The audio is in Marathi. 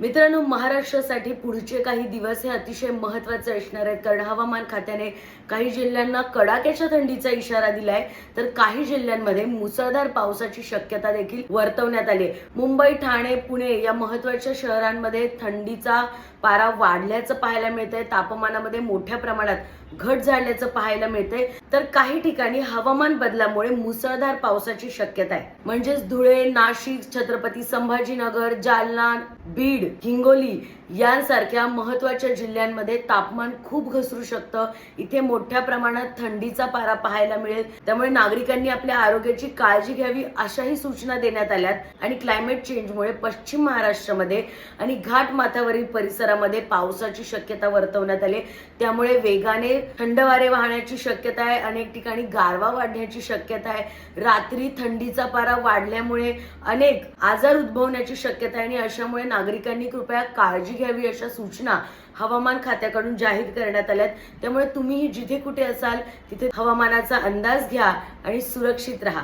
मित्रांनो, महाराष्ट्रासाठी पुढचे काही दिवस हे अतिशय महत्त्वाचे असणार आहेत, कारण हवामान खात्याने काही जिल्ह्यांना कडाक्याच्या थंडीचा इशारा दिलाय, तर काही जिल्ह्यांमध्ये मुसळधार पावसाची शक्यता देखील वर्तवण्यात आली आहे. मुंबई, ठाणे, पुणे या महत्त्वाच्या शहरांमध्ये थंडीचा पारा वाढल्याचं पाहायला मिळतंय. तापमानामध्ये मोठ्या प्रमाणात घट झाल्याचं पाहायला मिळतंय, तर काही ठिकाणी हवामान बदलामुळे मुसळधार पावसाची शक्यता आहे. म्हणजेच धुळे, नाशिक, छत्रपती संभाजीनगर, जालना, बीड, हिंगोली यांसारख्या महत्त्वाच्या जिल्ह्यांमध्ये तापमान खूप घसरू शकतं. इथे मोठ्या प्रमाणात थंडीचा पारा पाहायला मिळेल. त्यामुळे नागरिकांनी आपल्या आरोग्याची काळजी घ्यावी अशाही सूचना देण्यात आल्यात. आणि क्लायमेट चेंजमुळे पश्चिम महाराष्ट्रामध्ये आणि घाट माथ्यावरील परिसरामध्ये पावसाची शक्यता वर्तवण्यात आली. त्यामुळे वेगाने थंड वारे वाहण्याची शक्यता आहे. अनेक ठिकाणी गारवा वाढण्याची शक्यता आहे. रात्री थंडीचा पारा वाढल्यामुळे अनेक आजार उद्भवण्याची शक्यता आहे आणि अशामुळे नागरिकांनी कृपया काळजी घ्यावी अशा सूचना हवामान खात्याकडून जाहीर करण्यात आल्यात. त्यामुळे तुम्ही जिथे कुठे असाल तिथे हवामानाचा अंदाज घ्या आणि सुरक्षित राहा.